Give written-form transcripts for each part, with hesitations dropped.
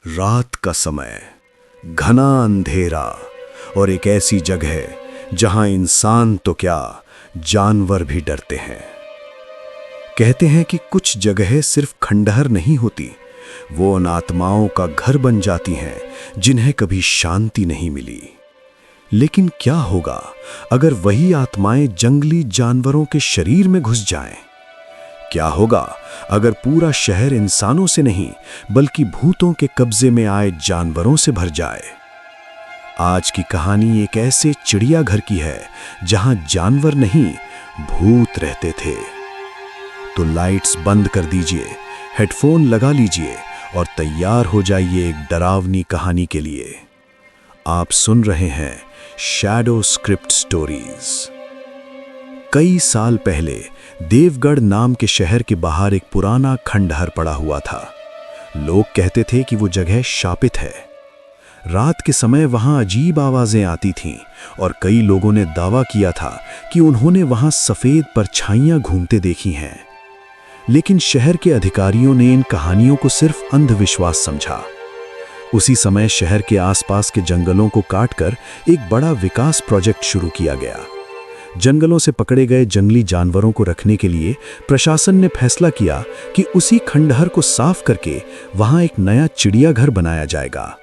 रात का समय, घना अंधेरा और एक ऐसी जगह जहां इंसान तो क्या जानवर भी डरते हैं। कहते हैं कि कुछ जगहें सिर्फ खंडहर नहीं होती, वो उन आत्माओं का घर बन जाती हैं जिन्हें कभी शांति नहीं मिली। लेकिन क्या होगा अगर वही आत्माएं जंगली जानवरों के शरीर में घुस जाएं? क्या होगा अगर पूरा शहर इंसानों से नहीं बल्कि भूतों के कब्जे में आए जानवरों से भर जाए? आज की कहानी एक ऐसे चिड़ियाघर की है जहां जानवर नहीं, भूत रहते थे। तो लाइट्स बंद कर दीजिए, हेडफोन लगा लीजिए और तैयार हो जाइए एक डरावनी कहानी के लिए। आप सुन रहे हैं शैडो स्क्रिप्ट स्टोरीज। कई साल पहले देवगढ़ नाम के शहर के बाहर एक पुराना खंडहर पड़ा हुआ था। लोग कहते थे कि वो जगह शापित है। रात के समय वहां अजीब आवाजें आती थीं और कई लोगों ने दावा किया था कि उन्होंने वहां सफेद परछाइयां घूमते देखी हैं। लेकिन शहर के अधिकारियों ने इन कहानियों को सिर्फ अंधविश्वास समझा। उसी समय शहर के आसपास के जंगलों को काटकर एक बड़ा विकास प्रोजेक्ट शुरू किया गया। जंगलों से पकड़े गए जंगली जानवरों को रखने के लिए प्रशासन ने फैसला किया कि उसी खंडहर को साफ करके वहां एक नया चिड़ियाघर बनाया जाएगा।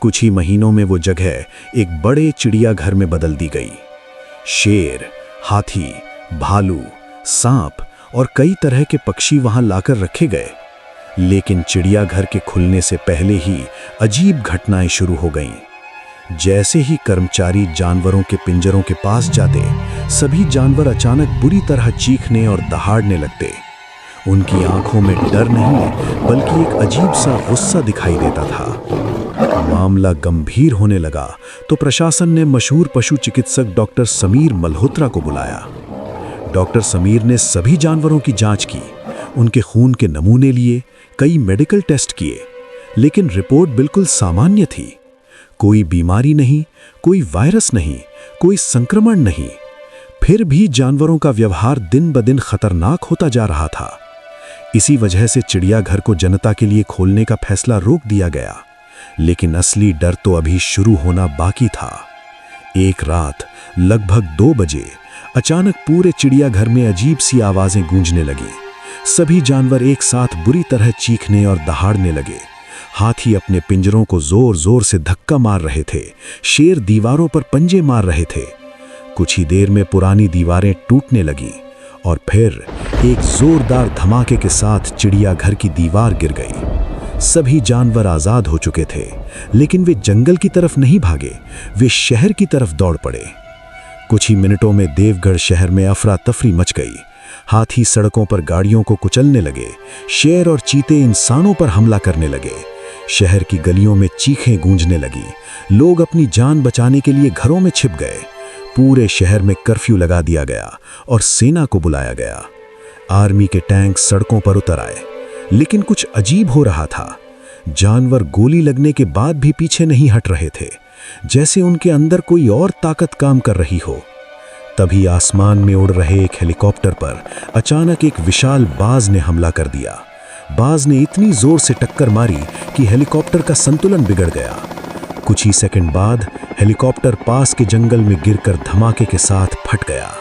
कुछ ही महीनों में वो जगह एक बड़े चिड़ियाघर में बदल दी गई। शेर, हाथी, भालू, सांप और कई तरह के पक्षी वहां लाकर रखे गए। लेकिन चिड़ियाघर के खुलने से पहले ही अजीब घटनाएं शुरू हो गईं। जैसे ही कर्मचारी जानवरों के पिंजरों के पास जाते, सभी जानवर अचानक बुरी तरह चीखने और दहाड़ने लगते। उनकी आंखों में डर नहीं बल्कि एक अजीब सा गुस्सा दिखाई देता था। मामला गंभीर होने लगा तो प्रशासन ने मशहूर पशु चिकित्सक डॉक्टर समीर मल्होत्रा को बुलाया। डॉक्टर समीर ने सभी जानवरों की जांच की, उनके खून के नमूने लिए, कई मेडिकल टेस्ट किए, लेकिन रिपोर्ट बिल्कुल सामान्य थी। कोई बीमारी नहीं, कोई वायरस नहीं, कोई संक्रमण नहीं। फिर भी जानवरों का व्यवहार दिन ब दिन खतरनाक होता जा रहा था। इसी वजह से चिड़ियाघर को जनता के लिए खोलने का फैसला रोक दिया गया। लेकिन असली डर तो अभी शुरू होना बाकी था। एक रात लगभग 2 बजे अचानक पूरे चिड़ियाघर में अजीब सी आवाजें गूंजने लगी। सभी जानवर एक साथ बुरी तरह चीखने और दहाड़ने लगे। हाथी अपने पिंजरों को जोर जोर से धक्का मार रहे थे। शेर दीवारों पर पंजे मार रहे थे। कुछ ही देर में पुरानी दीवारें टूटने लगीं और फिर एक जोरदार धमाके के साथ चिड़ियाघर की दीवार गिर गई। सभी जानवर आजाद हो चुके थे, लेकिन वे जंगल की तरफ नहीं भागे, वे शहर की तरफ दौड़ पड़े। कुछ ही मिनटों में देवगढ़ शहर में अफरा तफरी मच गई। हाथी सड़कों पर गाड़ियों को कुचलने लगे। शेर और चीते इंसानों पर हमला करने लगे। शहर की गलियों में चीखें गूंजने लगी। लोग अपनी जान बचाने के लिए घरों में छिप गए। पूरे शहर में कर्फ्यू लगा दिया गया और सेना को बुलाया गया। आर्मी के टैंक सड़कों पर उतर आए। लेकिन कुछ अजीब हो रहा था। जानवर गोली लगने के बाद भी पीछे नहीं हट रहे थे, जैसे उनके अंदर कोई और ताकत काम कर रही हो। तभी आसमान में उड़ रहे एक हेलीकॉप्टर पर अचानक एक विशाल बाज ने हमला कर दिया। बाज ने इतनी जोर से टक्कर मारी कि हेलीकॉप्टर का संतुलन बिगड़ गया। कुछ ही सेकंड बाद हेलीकॉप्टर पास के जंगल में गिरकर धमाके के साथ फट गया।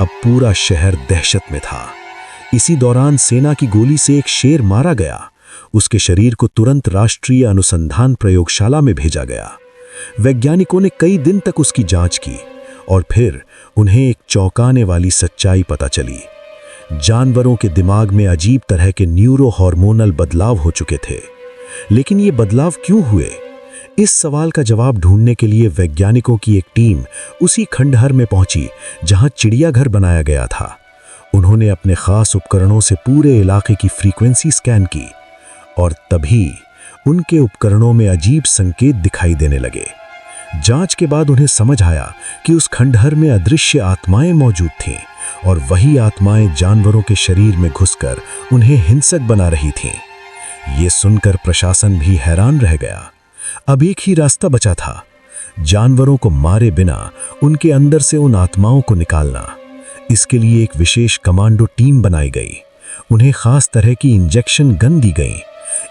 अब पूरा शहर दहशत में था। इसी दौरान सेना की गोली से एक शेर मारा गया। उसके शरीर को तुरंत राष्ट्रीय अनुसंधान प्रयोगशाला में भेजा गया। वैज्ञानिकों ने कई दिन तक उसकी जांच की और फिर उन्हें एक चौंकाने वाली सच्चाई पता चली। जानवरों के दिमाग में अजीब तरह के न्यूरो हार्मोनल बदलाव हो चुके थे। लेकिन ये बदलाव क्यों हुए? इस सवाल का जवाब ढूंढने के लिए वैज्ञानिकों की एक टीम उसी खंडहर में पहुंची जहां चिड़ियाघर बनाया गया था। उन्होंने अपने खास उपकरणों से पूरे इलाके की फ्रीक्वेंसी स्कैन की और तभी उनके उपकरणों में अजीब संकेत दिखाई देने लगे। जांच के बाद उन्हें समझ आया कि उस खंडहर में अदृश्य आत्माएं मौजूद थीं और वही आत्माएं जानवरों के शरीर में घुसकर उन्हें हिंसक बना रही थीं। ये सुनकर प्रशासन भी हैरान रह गया। अब एक ही रास्ता बचा था, जानवरों को मारे बिना उनके अंदर से उन आत्माओं को निकालना। इसके लिए एक विशेष कमांडो टीम बनाई गई। उन्हें खास तरह की इंजेक्शन गन दी गई।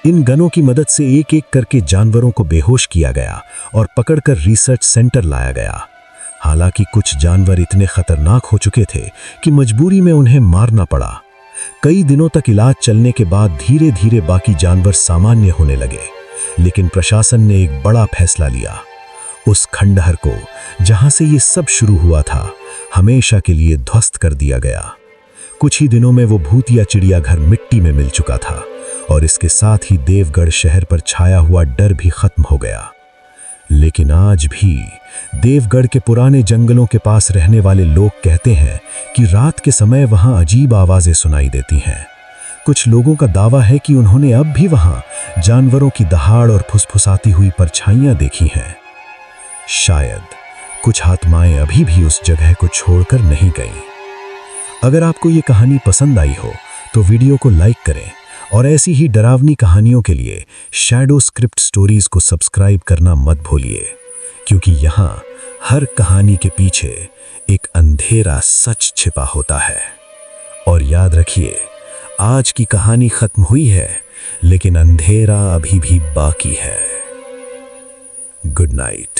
इन गनों की मदद से एक एक करके जानवरों को बेहोश किया गया और पकड़कर रिसर्च सेंटर लाया गया। हालांकि कुछ जानवर इतने खतरनाक हो चुके थे कि मजबूरी में उन्हें मारना पड़ा। कई दिनों तक इलाज चलने के बाद धीरे धीरे बाकी जानवर सामान्य होने लगे, लेकिन प्रशासन ने एक बड़ा फैसला लिया। उस खंडहर को, जहां से ये सब शुरू हुआ था, हमेशा के लिए ध्वस्त कर दिया गया। कुछ ही दिनों में वो भूतिया चिड़ियाघर मिट्टी में मिल चुका था और इसके साथ ही देवगढ़ शहर पर छाया हुआ डर भी खत्म हो गया। लेकिन आज भी देवगढ़ के पुराने जंगलों के पास रहने वाले लोग कहते हैं कि रात के समय वहां अजीब आवाजें सुनाई देती हैं। कुछ लोगों का दावा है कि उन्होंने अब भी वहां जानवरों की दहाड़ और फुसफुसाती हुई परछाइयां देखी हैं। शायद कुछ आत्माएं अभी भी उस जगह को छोड़कर नहीं गईं। अगर आपको ये कहानी पसंद आई हो तो वीडियो को लाइक करें और ऐसी ही डरावनी कहानियों के लिए शैडो स्क्रिप्ट स्टोरीज को सब्सक्राइब करना मत भूलिए, क्योंकि यहाँ हर कहानी के पीछे एक अंधेरा सच छिपा होता है। और याद रखिए, आज की कहानी खत्म हुई है, लेकिन अंधेरा अभी भी बाकी है। Good night.